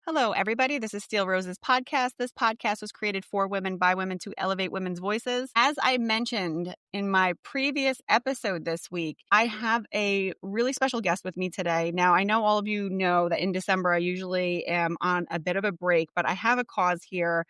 Hello, everybody. This is Steel Rose's podcast. This podcast was created for women by women to elevate women's voices. As I mentioned in my previous episode this week, I have a really special guest with me today. Now, I know all of you know that in December, I usually am on a bit of a break, but I have a cause here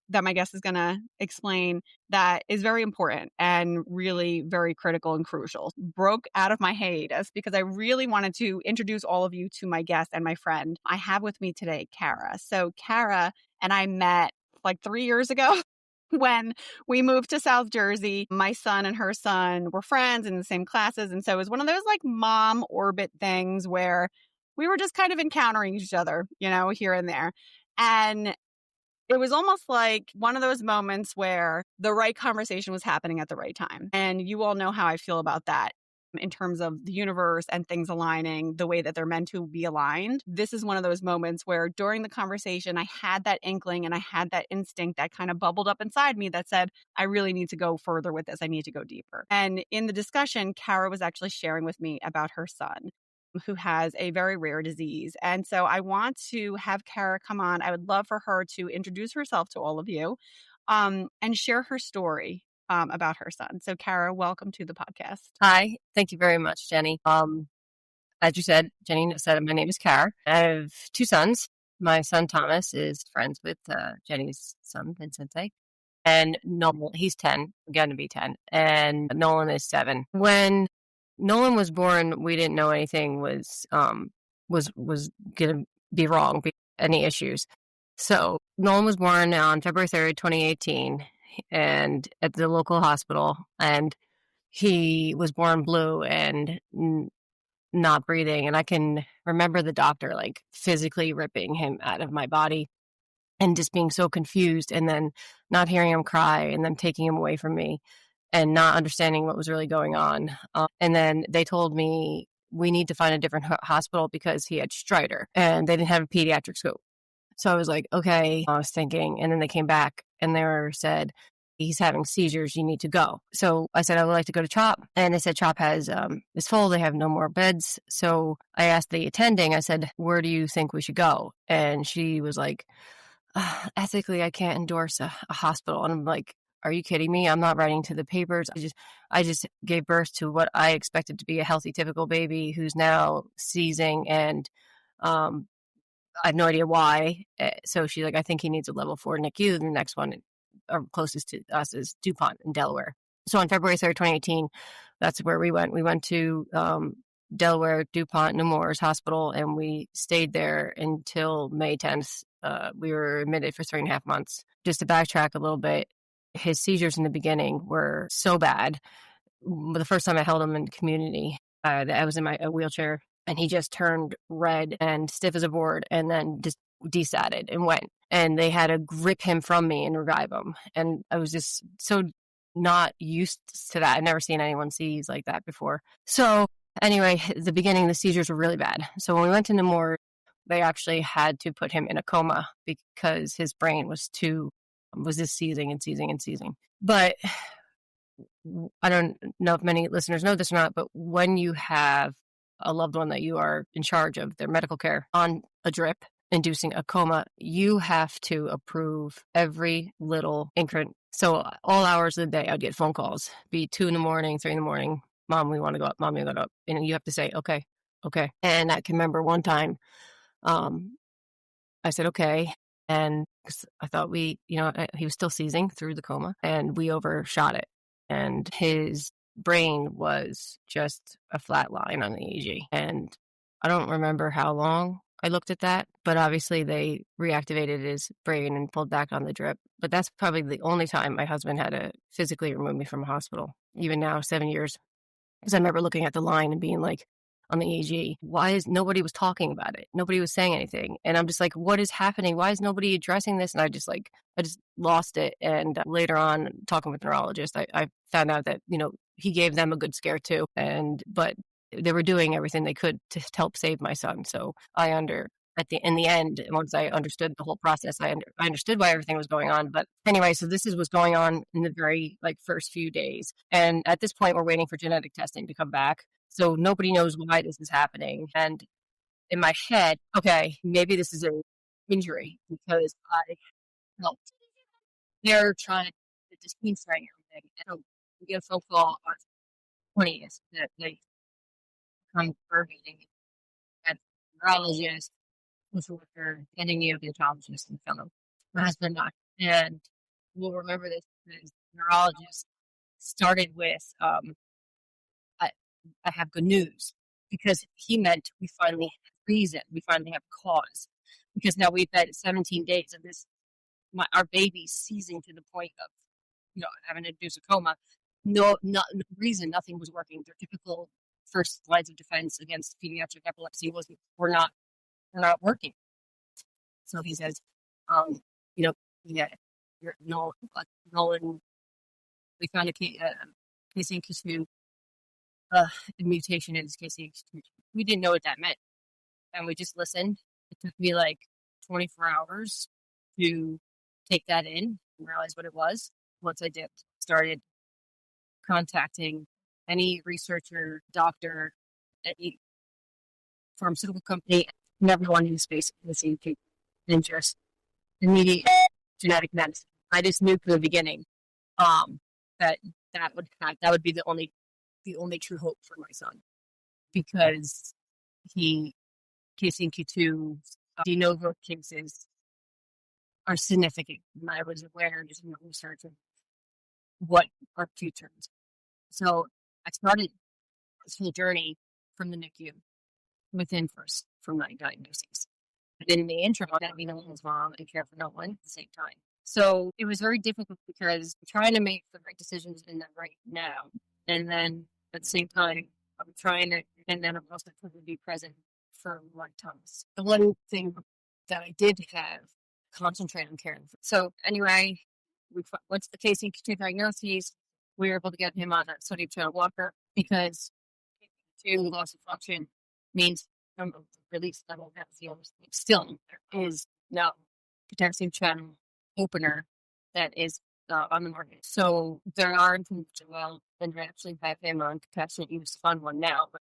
that my guest is going to explain that is very important and really very critical and crucial. Broke out of my hiatus because I really wanted to introduce all of you to my guest and my friend. I have with me today, Kara. So Kara and I met like 3 years ago. When we moved to South Jersey, my son and her son were friends in the same classes. And so it was one of those like mom orbit things where we were just kind of encountering each other, here and there. And it was almost like one of those moments where the right conversation was happening at the right time. And you all know how I feel about that in terms of the universe and things aligning the way that they're meant to be aligned. This is one of those moments where during the conversation, I had that inkling and I had that instinct that kind of bubbled up inside me that said, I really need to go further with this. I need to go deeper. And in the discussion, Kara was actually sharing with me about her son, who has a very rare disease. And so I want to have Kara come on. I would love for her to introduce herself to all of you and share her story about her son. So Kara, welcome to the podcast. Hi. Thank you very much, Jenny. As you said, Jenny said, my name is Kara. I have 2 sons. My son, Thomas, is friends with Jenny's son, Vincente. And Nolan, he's 10, going to be 10. And Nolan is 7. When Nolan was born, we didn't know anything was going to be wrong, any issues. So Nolan was born on February 3rd, 2018, and at the local hospital, and he was born blue and not breathing. And I can remember the doctor like physically ripping him out of my body and just being so confused, and then not hearing him cry, and then taking him away from me and not understanding what was really going on. And then they told me we need to find a different hospital because he had stridor and they didn't have a pediatric scope. So I was like, okay, I was thinking. And then they came back and they said, he's having seizures. You need to go. So I said, I would like to go to CHOP. And they said, CHOP is full. They have no more beds. So I asked the attending, I said, where do you think we should go? And she was like, ethically, I can't endorse a hospital. And I'm like, are you kidding me? I'm not writing to the papers. I just gave birth to what I expected to be a healthy, typical baby who's now seizing, and I have no idea why. So she's like, I think he needs a level 4 NICU. The next one closest to us is DuPont in Delaware. So on February 3rd, 2018, that's where we went. We went to Delaware, DuPont, Nemours Hospital, and we stayed there until May 10th. We were admitted for 3.5 months. Just to backtrack a little bit, his seizures in the beginning were so bad. The first time I held him in community, I was in my wheelchair, and he just turned red and stiff as a board, and then just desatted and went. And they had to rip him from me and revive him. And I was just so not used to that. I'd never seen anyone seize like that before. So anyway, at the beginning, the seizures were really bad. So when we went to Nemours, they actually had to put him in a coma because his brain was just seizing and seizing and seizing. But I don't know if many listeners know this or not, but when you have a loved one that you are in charge of their medical care on a drip, inducing a coma, you have to approve every little increment. So all hours of the day, I'd get phone calls, be 2 a.m, 3 a.m. Mom, we want to go up. Mom, we want to go up. And you have to say, okay. And I can remember one time, I said, okay. And I thought he was still seizing through the coma, and we overshot it. And his brain was just a flat line on the EEG. And I don't remember how long I looked at that, but obviously they reactivated his brain and pulled back on the drip. But that's probably the only time my husband had to physically remove me from a hospital, even now, 7 years. Because I remember looking at the line and being like, on the EEG, nobody was talking about it? Nobody was saying anything. And I'm just like, what is happening? Why is nobody addressing this? And I just lost it. And later on, talking with a neurologist, I found out that, he gave them a good scare too. But they were doing everything they could to help save my son. So in the end, once I understood the whole process, I understood why everything was going on. But anyway, so this is what's going on in the very first few days. And at this point, we're waiting for genetic testing to come back. So nobody knows why this is happening. And in my head, okay, maybe this is an injury because I felt they're trying to get this team strike everything. And so we get a phone call on 20th that they come scurvy at neurologist, social worker, and a neonatologist and fellow. My husband and I. And we'll remember this because the neurologist started with, I, I have good news, because he meant we finally have reason, we finally have cause. Because now we've had 17 days of this, our baby's seizing to the point of, having to induce a coma. No reason, nothing was working. Their typical first lines of defense against pediatric epilepsy were not working. So he says, yeah, Nolan, we found a KCNQ2 mutation in his KCNQ2. We didn't know what that meant, and we just listened. It took me like 24 hours to take that in and realize what it was. Once I started contacting any researcher, doctor, any pharmaceutical company, and everyone in the space in the same thing, and just immediate genetic medicine. I just knew from the beginning that would be the only true hope for my son, because KCNQ2 de novo cases are significant. And I was aware just in the research of what our future is. So I started this whole journey from the NICU from my diagnosis. But in the interim, I got to be Nolan's mom and care for Nolan at the same time. So it was very difficult because I'm trying to make the right decisions in the right now. And then at the same time, I'm also trying to be present for my Thomas. The one thing that I did have, concentrate on caring for. So anyway, once the KCNQ2 diagnoses, we were able to get him on a sodium channel blocker, because KCNQ2 loss of function means release level still there is no potassium channel opener that is on the market. So there are improvements as well, and we actually have him on compassionate use on one now. But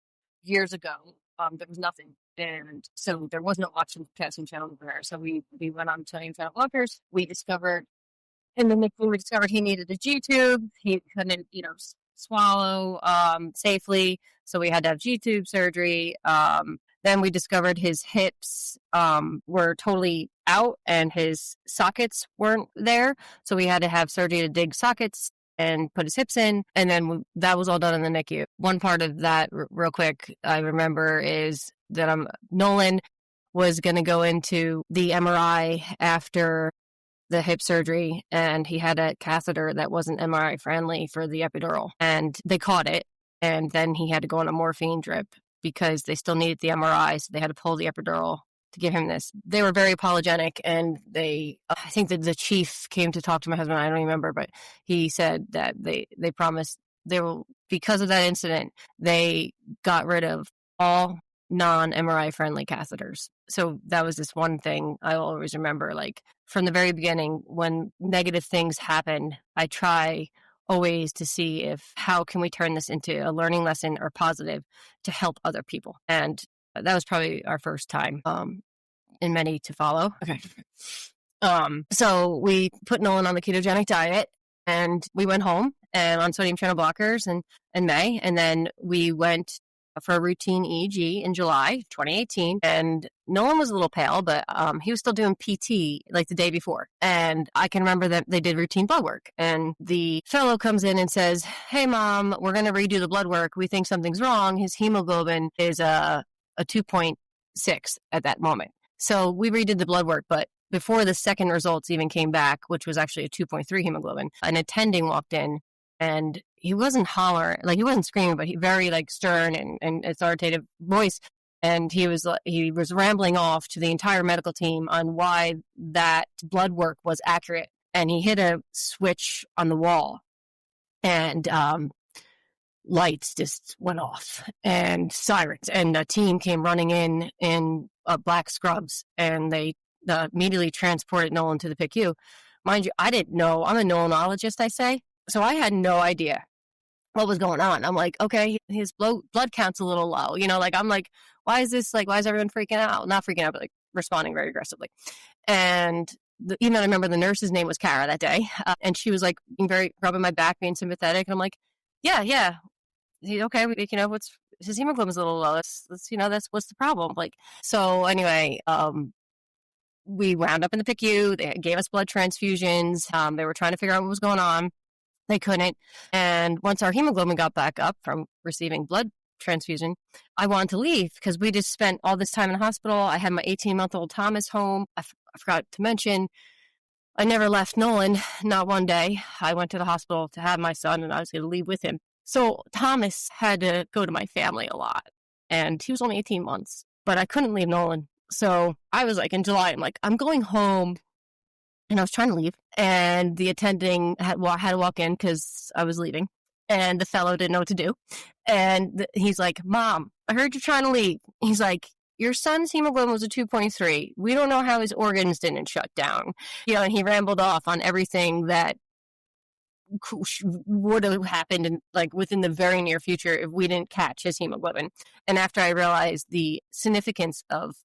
years ago, there was nothing, and so there was no option for potassium channel opener. So we went on sodium channel blockers. We discovered he needed a G tube. He couldn't, swallow safely, so we had to have G tube surgery. Then we discovered his hips were totally out and his sockets weren't there. So we had to have surgery to dig sockets and put his hips in. And then that was all done in the NICU. One part of that, real quick, I remember is that Nolan was going to go into the MRI after the hip surgery, and he had a catheter that wasn't MRI friendly for the epidural. And they caught it, and then he had to go on a morphine drip, because they still needed the MRI, so they had to pull the epidural to give him this. They were very apologetic, and I think that the chief came to talk to my husband, I don't remember, but he said that they promised because of that incident, they got rid of all non-MRI friendly catheters. So that was this one thing I always remember, like from the very beginning, when negative things happen, I try always to see how can we turn this into a learning lesson or positive to help other people. And that was probably our first time, and many to follow. Okay. So we put Nolan on the ketogenic diet, and we went home and on sodium channel blockers in May. And then we went for a routine EEG in July 2018. And Nolan was a little pale, but he was still doing PT like the day before. And I can remember that they did routine blood work. And the fellow comes in and says, "Hey, Mom, we're going to redo the blood work. We think something's wrong. His hemoglobin is a 2.6 at that moment." So we redid the blood work, but before the second results even came back, which was actually a 2.3 hemoglobin, an attending walked in, and he wasn't hollering, like he wasn't screaming, but he very like stern and authoritative voice. And he was rambling off to the entire medical team on why that blood work was accurate. And he hit a switch on the wall, and lights just went off and sirens, and a team came running in black scrubs, and they immediately transported Nolan to the PICU. Mind you, I didn't know. I'm a Nolanologist, I say. So I had no idea what was going on. I'm like, okay, his blood count's a little low. I'm like, why is this like, why is everyone freaking out? Not freaking out, but like responding very aggressively. And even I remember the nurse's name was Kara that day. And she was like being very, rubbing my back, being sympathetic. And I'm like, yeah. Okay, what's his hemoglobin's a little low. That's what's the problem. Like, so anyway, we wound up in the PICU. They gave us blood transfusions. They were trying to figure out what was going on. They couldn't. And once our hemoglobin got back up from receiving blood transfusion, I wanted to leave because we just spent all this time in the hospital. I had my 18-month-old Thomas home. I forgot to mention, I never left Nolan, not one day. I went to the hospital to have my son, and I was going to leave with him. So Thomas had to go to my family a lot, and he was only 18 months, but I couldn't leave Nolan. So I was like, in July, I'm like, I'm going home. And I was trying to leave, and the attending had to walk in because I was leaving, and the fellow didn't know what to do. And he's like, Mom, I heard you're trying to leave. He's like, your son's hemoglobin was a 2.3. We don't know how his organs didn't shut down. And he rambled off on everything that would have happened in, like, within the very near future if we didn't catch his hemoglobin. And after I realized the significance of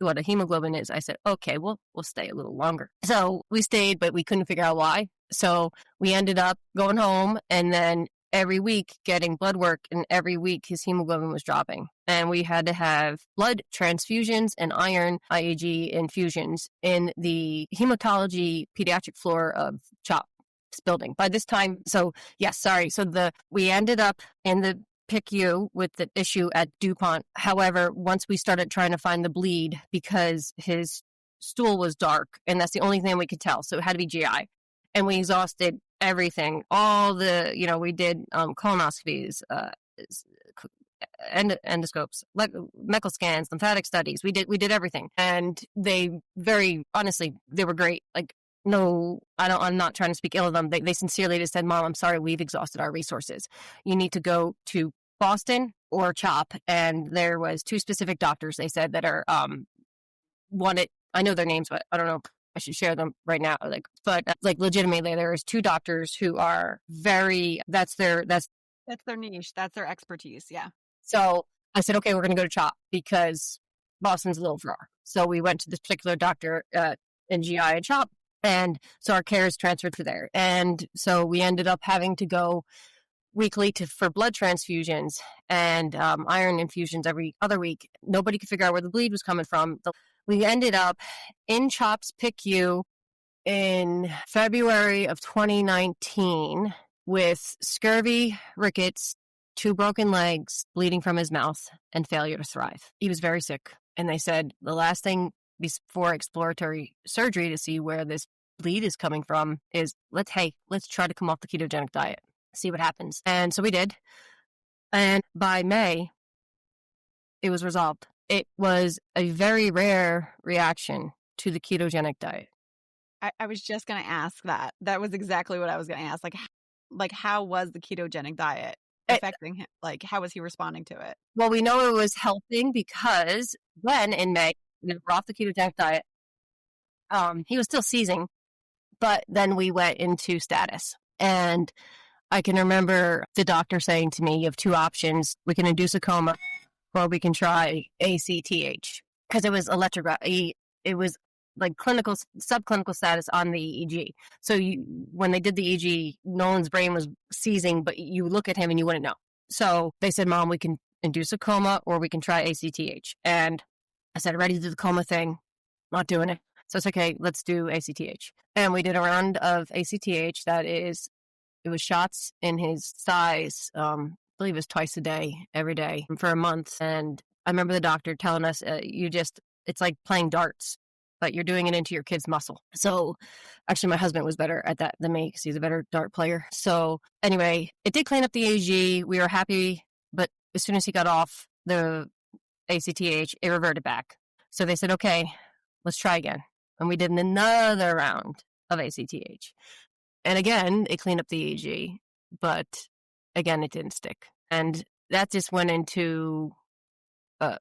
what a hemoglobin is, I said, okay, we'll stay a little longer. So we stayed, but we couldn't figure out why. So we ended up going home, and then every week getting blood work, and every week his hemoglobin was dropping. And we had to have blood transfusions and iron IAG infusions in the hematology pediatric floor of CHOP building. By this time, we ended up in the PICU with the issue at DuPont. However, once we started trying to find the bleed, because his stool was dark, and that's the only thing we could tell, so it had to be GI. And we exhausted everything. All the, we did colonoscopies, endoscopes, medical scans, lymphatic studies. We did everything. And they very, honestly, they were great. Like, no, I'm not trying to speak ill of them. They sincerely just said, Mom, I'm sorry, we've exhausted our resources. You need to go to Boston or CHOP. And there was 2 specific doctors, they said, that are wanted. I know their names, but I don't know if I should share them right now. But legitimately, there's 2 doctors who are very, that's their niche. That's their expertise. Yeah. So I said, okay, we're going to go to CHOP because Boston's a little far. So we went to this particular doctor in GI and CHOP. And so our care is transferred to there. And so we ended up having to go weekly for blood transfusions and iron infusions every other week. Nobody could figure out where the bleed was coming from. We ended up in CHOP's PICU in February of 2019 with scurvy, rickets, 2 broken legs, bleeding from his mouth, and failure to thrive. He was very sick. And they said the last thing before exploratory surgery to see where this bleed is coming from is let's try to come off the ketogenic diet, see what happens. And so we did. And by May, it was resolved. It was a very rare reaction to the ketogenic diet. I was just going to ask that. That was exactly what I was going to ask. Like how was the ketogenic diet affecting him? Like, how was he responding to it? Well, we know it was helping because when in May, we were off the ketogenic diet, he was still seizing, but then we went into status. And I can remember the doctor saying to me, you have 2 options. We can induce a coma or we can try ACTH, because it was electrography. It was like subclinical status on the EEG. So when they did the EEG, Nolan's brain was seizing, but you look at him and you wouldn't know. So they said, Mom, we can induce a coma or we can try ACTH. And I said, ready to do the coma thing, not doing it. So it's okay, let's do ACTH. And we did a round of ACTH. It was shots in his thighs, I believe it was twice a day, every day for a month. And I remember the doctor telling us, it's like playing darts, but you're doing it into your kid's muscle. So actually my husband was better at that than me because he's a better dart player. So anyway, it did clean up the AG. We were happy, but as soon as he got off the ACTH, it reverted back. So they said, okay, let's try again. And we did another round of ACTH. And again, it cleaned up the AG, but again, it didn't stick. And that just went into a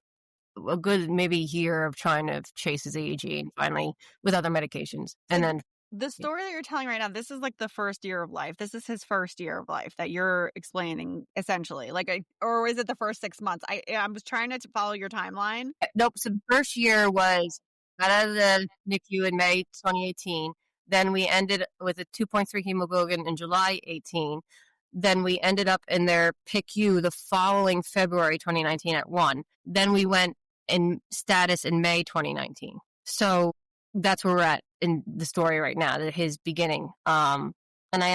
good maybe year of trying to chase his AG, and finally with other medications. And then the story that you're telling right now, this is like the first year of life. This is his first year of life that you're explaining, essentially. Or is it the first 6 months? I was trying to follow your timeline. Nope. So the first year was out of the NICU in May 2018. Then we ended with a 2.3 hemoglobin in July 18. Then we ended up in their PICU the following February 2019 at 1. Then we went in status in May 2019. So that's where we're at in the story right now, his beginning. And I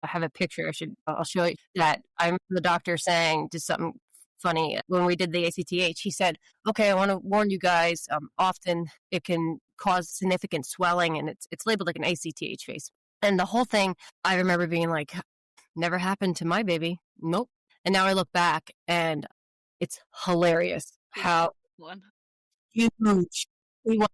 have a picture. I'll show you that. I remember the doctor saying just something funny when we did the ACTH. He said, "Okay, I want to warn you guys. Often it can cause significant swelling, and it's labeled like an ACTH face." And the whole thing, I remember being like, "Never happened to my baby. Nope." And now I look back, and it's hilarious how huge he was.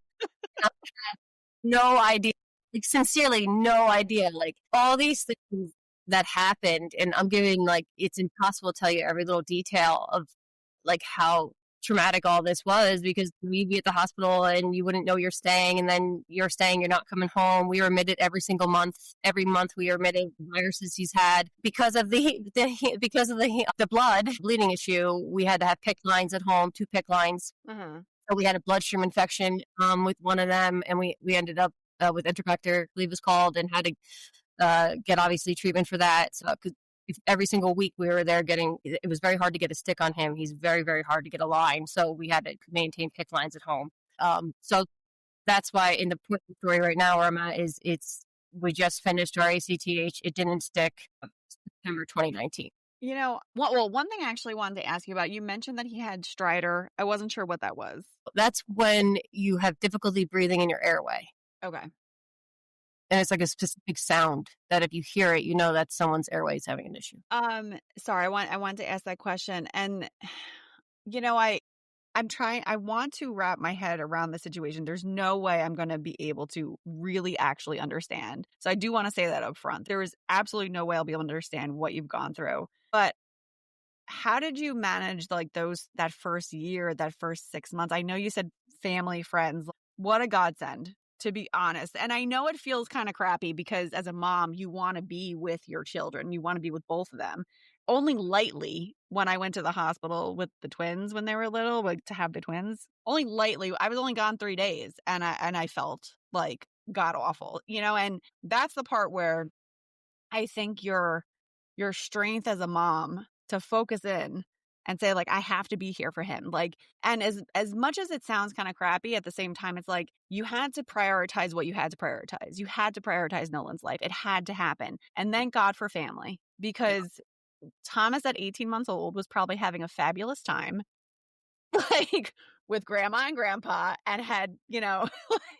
No idea. Like, sincerely, no idea. Like, all these things that happened, and I'm giving, like, it's impossible to tell you every little detail of, like, how traumatic all this was, because we'd be at the hospital and you wouldn't know you're staying, and then you're staying, you're not coming home. We were admitted every single month. Every month we were admitted viruses he's had because of the blood bleeding issue. We had to have PICC lines at home, 2 PICC lines. Mm-hmm. So we had a bloodstream infection with one of them, and we ended up with Enterococcal, I believe it was called, and had to get obviously treatment for that. So every single week we were there it was very hard to get a stick on him. He's very, very hard to get a line. So we had to maintain PICC lines at home. So that's why in the point of the story right now where I'm at is we just finished our ACTH. It didn't stick September 2019. One thing I actually wanted to ask you about, you mentioned that he had stridor. I wasn't sure what that was. That's when you have difficulty breathing in your airway. Okay. And it's like a specific sound that if you hear it, you know that someone's airway is having an issue. Sorry, I wanted to ask that question. And, I want to wrap my head around the situation. There's no way I'm going to be able to really actually understand. So I do want to say that up front. There is absolutely no way I'll be able to understand what you've gone through. But how did you manage that first year, that first 6 months? I know you said family, friends. What a godsend, to be honest. And I know it feels kind of crappy because as a mom, you want to be with your children. You want to be with both of them. Only lightly when I went to the hospital with the twins when they were little, like to have the twins, only lightly. I was only gone 3 days and I felt like god awful, and that's the part where I think your strength as a mom to focus in and say, like, I have to be here for him. Like, and as much as it sounds kind of crappy, at the same time, it's like you had to prioritize what you had to prioritize. You had to prioritize Nolan's life. It had to happen. And thank God for family, because Thomas at 18 months old was probably having a fabulous time, like with grandma and grandpa, and had,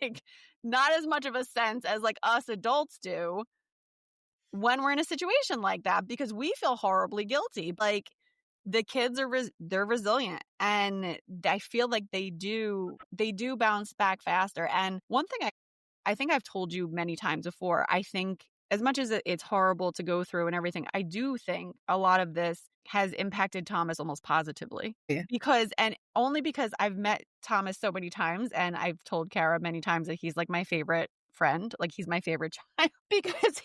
like not as much of a sense as like us adults do when we're in a situation like that, because we feel horribly guilty. Like the kids they're resilient, and I feel like they do bounce back faster. And one thing I think I've told you many times before, I think as much as it's horrible to go through and everything, I do think a lot of this has impacted Thomas almost positively. Yeah. Only because I've met Thomas so many times, and I've told Kara many times that he's like my favorite friend, like he's my favorite child, because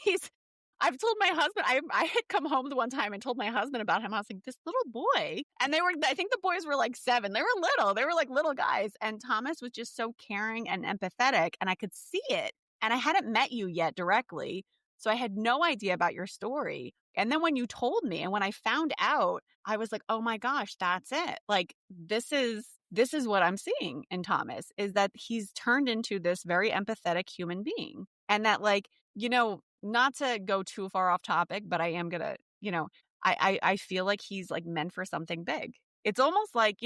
I've told my husband, I had come home the one time and told my husband about him. I was like, this little boy. And I think the boys were like 7. They were little. They were like little guys. And Thomas was just so caring and empathetic. And I could see it. And I hadn't met you yet directly. So I had no idea about your story. And then when you told me and when I found out, I was like, oh my gosh, that's it. Like, this is what I'm seeing in Thomas, is that he's turned into this very empathetic human being. And that, like, not to go too far off topic, but I am gonna, I feel like he's like meant for something big. It's almost like,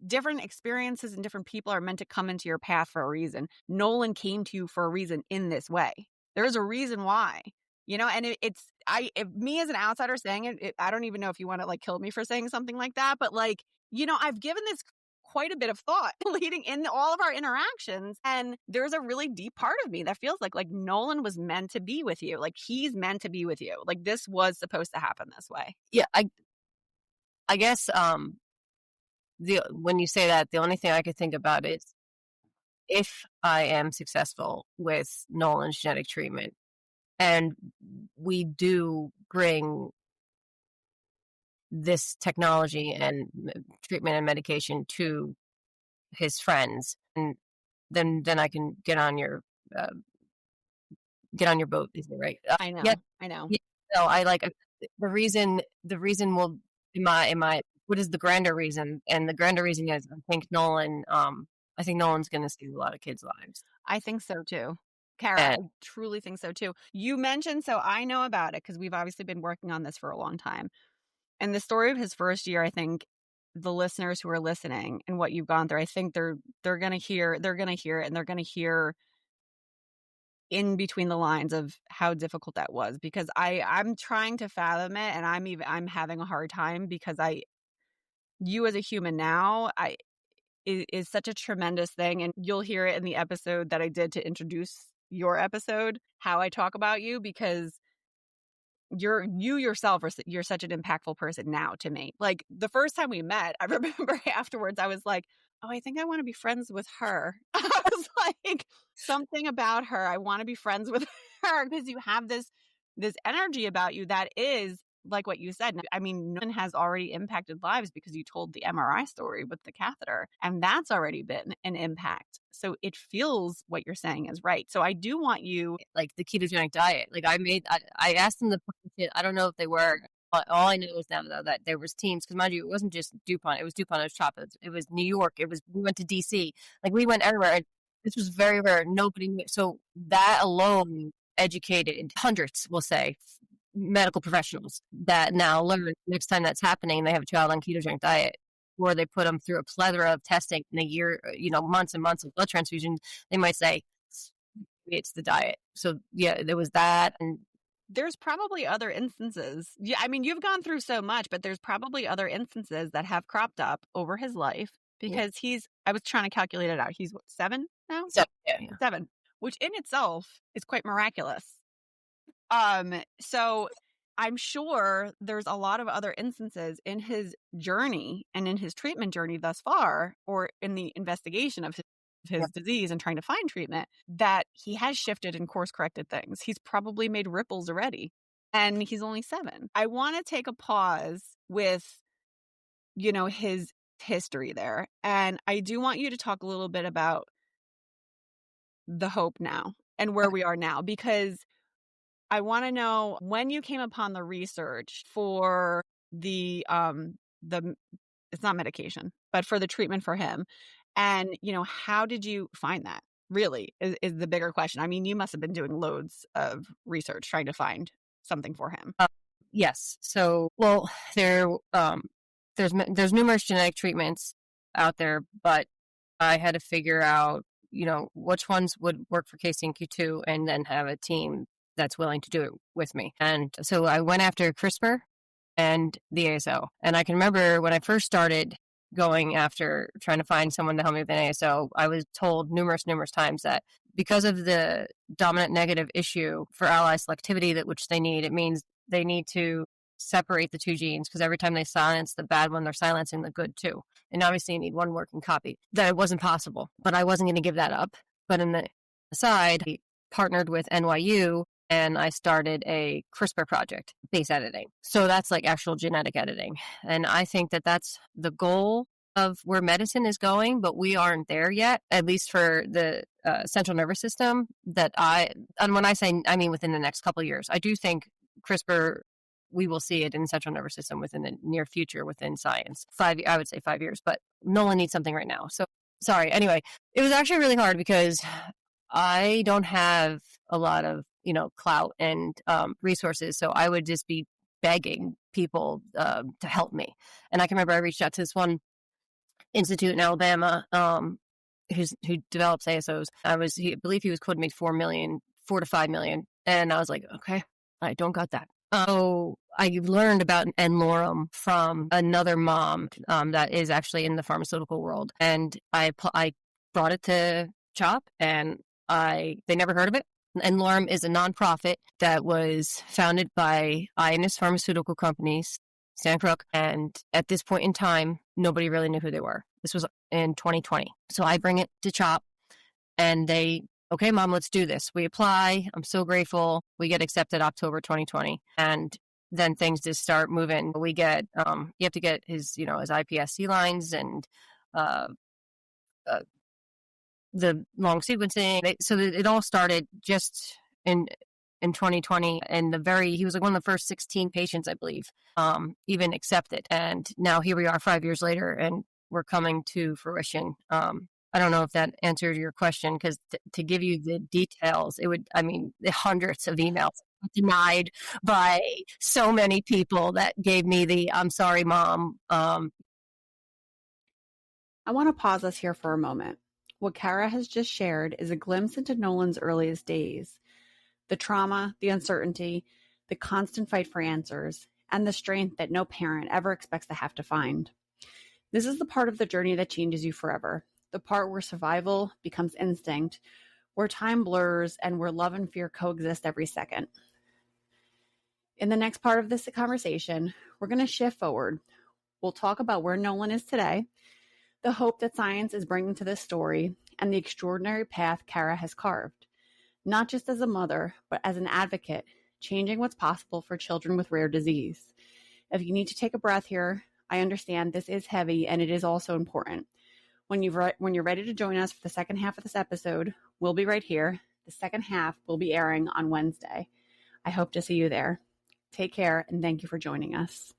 different experiences and different people are meant to come into your path for a reason. Nolan came to you for a reason in this way. There's a reason why, and if me as an outsider saying it, I don't even know if you want to like kill me for saying something like that, but like, I've given this quite a bit of thought leading in all of our interactions. And there's a really deep part of me that feels like Nolan was meant to be with you. Like he's meant to be with you. Like this was supposed to happen this way. Yeah. I guess, when you say that, the only thing I could think about is if I am successful with Nolan's genetic treatment, and we do bring this technology and treatment and medication to his friends, and then I can uh, get on your boat. Is it right? I Yeah, know. I know. yeah. No, I like the reason will in my what is the grander reason? And the grander reason is I think Nolan's going to save a lot of kids' lives. I think so too. Kara, I And truly think so too. You mentioned, so I know about it because we've obviously been working on this for a long time. And the story of his first year, I think the listeners who are listening and what you've gone through, I think they're gonna hear it, and they're gonna hear in between the lines of how difficult that was, because I'm trying to fathom it, and I'm having a hard time because you as a human now, is such a tremendous thing. And you'll hear it in the episode that I did to introduce your episode, how I talk about you, because you yourself you're such an impactful person now to me. Like the first time we met, I remember afterwards I was like, oh, I think I want to be friends with her. I was like, something about her, I want to be friends with her, because you have this energy about you that is like what you said. I mean, no one has already impacted lives because you told the MRI story with the catheter, and that's already been an impact. So it feels what you're saying is right. So I do want you, like the ketogenic diet, like I asked them I don't know if they were. All I know is now though that there was teams, because mind you, it wasn't just DuPont. It was DuPont. It was CHOP. It was New York. We went to DC. Like we went everywhere. And this was very rare. Nobody knew. So that alone educated hundreds, we'll say, medical professionals that now learn next time that's happening, they have a child on ketogenic diet, or they put them through a plethora of testing in a year, months and months of blood transfusions. They might say it's the diet. So yeah, there was that. And there's probably other instances. Yeah, I mean, you've gone through so much, but there's probably other instances that have cropped up over his life, because I was trying to calculate it out. He's what, 7 now? so, yeah. 7, which in itself is quite miraculous. So I'm sure there's a lot of other instances in his journey and in his treatment journey thus far, or in the investigation of his disease and trying to find treatment, that he has shifted and course corrected things. He's probably made ripples already, and he's only 7. I want to take a pause with, his history there. And I do want you to talk a little bit about the hope now and where we are now, because I want to know when you came upon the research for the it's not medication, but for the treatment for him. And, how did you find that? Really is the bigger question. I mean, you must have been doing loads of research trying to find something for him. Yes. So, well, there's numerous genetic treatments out there, but I had to figure out, which ones would work for KCNQ2, and then have a team that's willing to do it with me. And so I went after CRISPR and the ASO. And I can remember when I first started going after trying to find someone to help me with an ASO, I was told numerous times that because of the dominant negative issue for ally selectivity, which they need, it means they need to separate the 2 genes, because every time they silence the bad one, they're silencing the good too. And obviously you need one working copy. That it wasn't possible, but I wasn't going to give that up. But in the aside, I partnered with NYU, and I started a CRISPR project, base editing. So that's like actual genetic editing. And I think that that's the goal of where medicine is going, but we aren't there yet, at least for the central nervous system. And when I say, I mean within the next couple of years. I do think CRISPR, we will see it in the central nervous system within the near future within science. I would say 5 years, but Nolan needs something right now. So sorry. Anyway, it was actually really hard because I don't have a lot of, clout and resources. So I would just be begging people to help me. And I can remember I reached out to this one institute in Alabama who develops ASOs. I believe he was quoting me $4 to $5 million. And I was like, okay, I don't got that. So I learned about N-Lorem from another mom that is actually in the pharmaceutical world. And I brought it to CHOP, and they never heard of it. N-Lorem is a nonprofit that was founded by Ionis pharmaceutical companies, Stan Crook, and at this point in time, nobody really knew who they were. This was in 2020. So I bring it to CHOP. And okay, Mom, let's do this. We apply. I'm so grateful. We get accepted October 2020. And then things just start moving. We get, you have to get his iPSC lines and uh, the long sequencing. So it all started just in 2020, and he was like one of the first 16 patients, I believe, even accepted. And now here we are 5 years later, and we're coming to fruition. I don't know if that answered your question, because to give you the details, the hundreds of emails denied by so many people that gave me the "I'm sorry, Mom." I want to pause us here for a moment. What Kara has just shared is a glimpse into Nolan's earliest days. The trauma, the uncertainty, the constant fight for answers, and the strength that no parent ever expects to have to find. This is the part of the journey that changes you forever. The part where survival becomes instinct, where time blurs, and where love and fear coexist every second. In the next part of this conversation, we're going to shift forward. We'll talk about where Nolan is today, the hope that science is bringing to this story, and the extraordinary path Kara has carved, not just as a mother, but as an advocate, changing what's possible for children with rare disease. If you need to take a breath here, I understand this is heavy, and it is also important. When you're ready to join us for the second half of this episode, we'll be right here. The second half will be airing on Wednesday. I hope to see you there. Take care, and thank you for joining us.